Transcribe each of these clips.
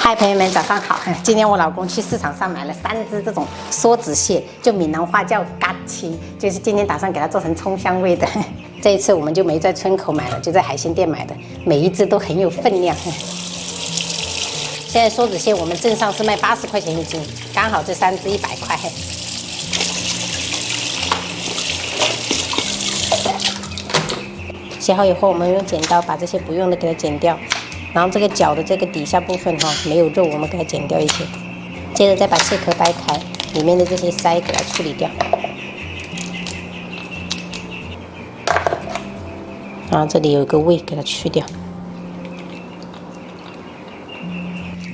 嗨，朋友们，早上好！今天我老公去市场上买了3只这种梭子蟹，就闽南话叫嘎七，就是今天打算给它做成葱香味的。这一次我们就没在村口买了，就在海鲜店买的，每一只都很有分量。现在梭子蟹我们镇上是卖80块钱一斤，刚好这3只100块。洗好以后，我们用剪刀把这些不用的给它剪掉。 然后这个脚的这个底下部分哈没有肉，我们给它剪掉一些。接着再把蟹壳掰开，里面的这些鳃给它处理掉。然后这里有一个胃，给它去掉。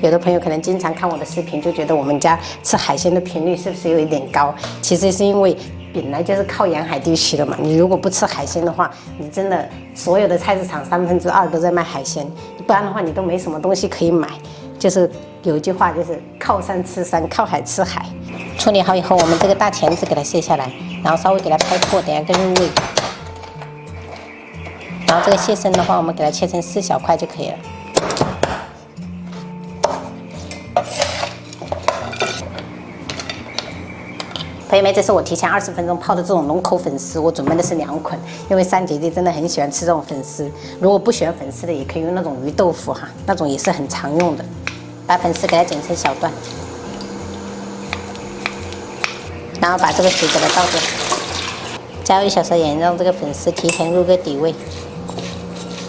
有的朋友可能经常看我的视频，就觉得我们家吃海鲜的频率是不是有一点高？其实是因为 本来就是靠沿海地区的嘛，你如果不吃海鲜的话，你真的所有的菜市场2/3都在卖海鲜，不然的话你都没什么东西可以买。就是有一句话就是靠山吃山，靠海吃海。处理好以后，我们这个大钳子给它卸下来，然后稍微给它拍破，等下跟入味。然后这个蟹身的话，我们给它切成4小块就可以了。 朋友们，这是我提前20分钟泡的这种龙口粉丝，我准备的是2捆，因为3姐弟真的很喜欢吃这种粉丝。如果不喜欢粉丝的，也可以用那种鱼豆腐哈，那种也是很常用的。把粉丝给它剪成小段，然后把这个水给它倒掉，加入1小勺盐，让这个粉丝提前入个底味。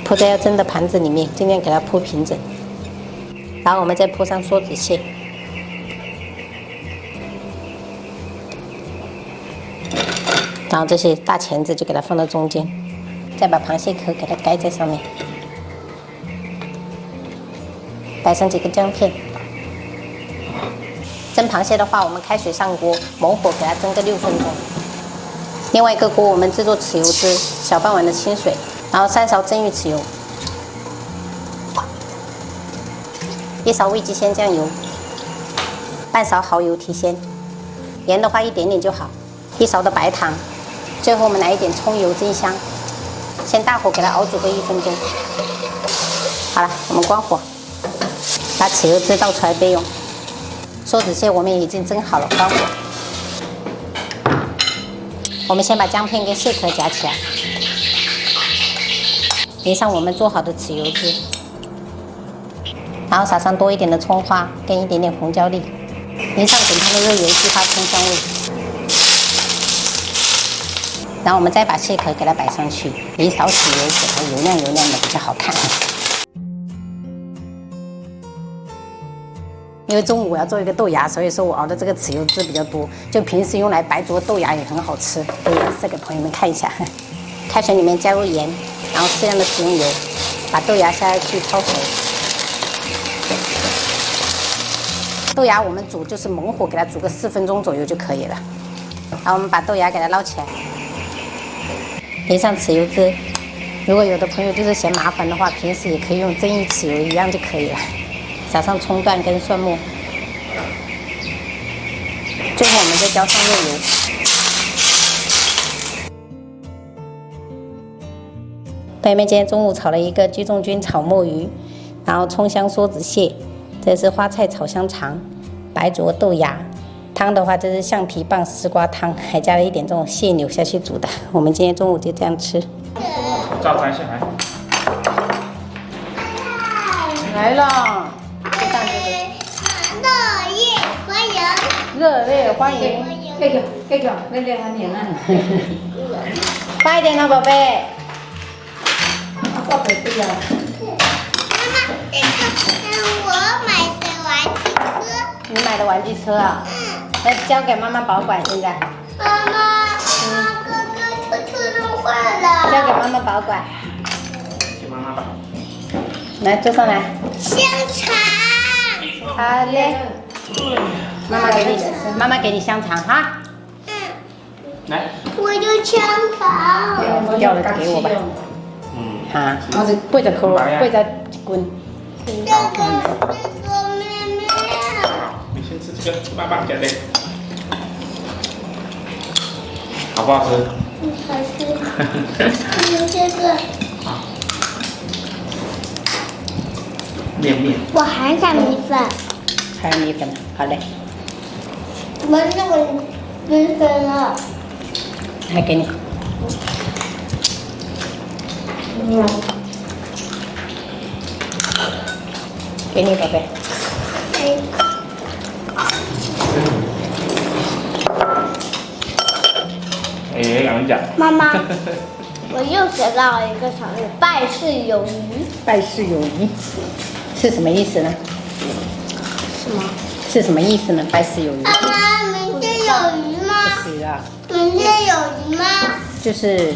铺在要蒸的盘子里面，尽量给它铺平整。然后我们再铺上梭子蟹。 然后这些大钳子就给它放到中间，再把螃蟹壳给它盖在上面，摆上几个姜片。蒸螃蟹的话，我们开水上锅，猛火给它蒸个6分钟。另外一个锅我们制作豉油汁，小半碗的清水，然后3勺蒸鱼豉油，1勺味极鲜酱油，半勺蚝油提鲜，盐的话一点点就好，1勺的白糖。 最后我们来一点葱油增香，先大火给它熬煮个1分钟。好了，我们关火，把豉油汁倒出来备用。梭子蟹我们已经蒸好了，关火。我们先把姜片跟蟹壳夹起来，淋上我们做好的豉油汁，然后撒上多一点的葱花跟一点点红椒粒，淋上滚烫的热油，激发葱香味。 然后我们再把蟹壳给它摆上去，1勺豉油，给它油亮油亮的比较好看。因为中午我要做一个豆芽，所以说我熬的这个豉油汁比较多，就平时用来白灼豆芽也很好吃，所以也是给朋友们看一下。开水里面加入盐，然后适量的食用油，把豆芽下去焯熟。豆芽我们煮就是猛火给它煮个4分钟左右就可以了。然后我们把豆芽给它捞起来。 淋上豉油汁，如果有的朋友就是嫌麻烦的话，平时也可以用蒸鱼豉油一样就可以了。撒上葱段跟蒜末，最后我们再浇上热油。朋友们，今天中午炒了一个居中菌炒墨鱼，然后葱香梭子蟹，这是花菜炒香肠，白灼豆芽。 汤的话，这是橡皮棒丝瓜汤，还加了一点这种蟹柳下去煮的。我们今天中午就这样吃。早餐先来。来了，就当这个。热烈欢迎！热烈欢迎！这个，热烈欢迎啊！快一点了，宝贝。宝贝对呀。妈妈，这个我买的玩具车。你买的玩具车啊？那交给妈妈保管，现在。妈妈，哥哥车弄坏了。交给妈妈保管。给妈妈吧。来，坐上来。香肠。好嘞。妈妈给你香肠哈。嗯。来。我就香肠。掉了给我吧。啊，我是背着口，背着滚。这个妹妹。你先吃这个，爸爸夹的。好不好吃？好吃。有这个。你面。我还想米粉。还有米粉呢，好嘞，我那个米粉了。来给你。给你，宝贝。哎，两讲。妈妈，我又学到了一个成语，拜事有余。拜事有余是什么意思呢？什么？是什么意思呢？拜事有余。妈妈，明天有鱼吗？是啊，明天有鱼吗？就是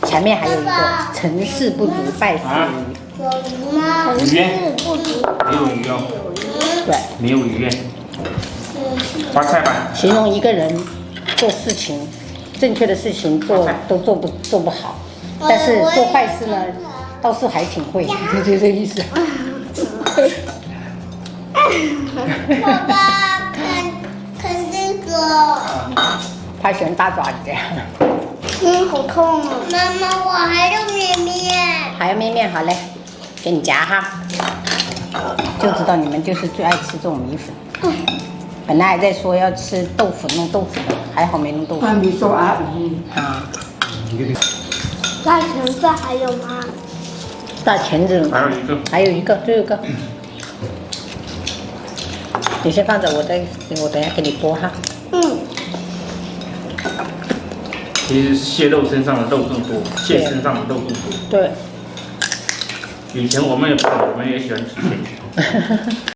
前面还有一个成事不足，败事有余。有鱼吗？鱼约不足。没有鱼哦，对，没有鱼约。花菜吧。形容一个人做事情，正确的事情都做不好，但是做坏事呢，倒是还挺会，就这个意思。爸爸，看这个。他喜欢大爪子这样。好痛啊！妈妈，我还有面面。还有面面，好嘞，给你夹哈。就知道你们就是最爱吃这种米粉。本来还在说要吃豆腐，弄豆腐的，还好没弄豆腐。你说啊，啊，大橙子还有吗？大钳子还有一个。还有一个，最后一个。你先放着，我等下给你剥哈。嗯。其实蟹肉身上的肉更多，蟹身上的肉更多。对。以前我们也喜欢吃蟹。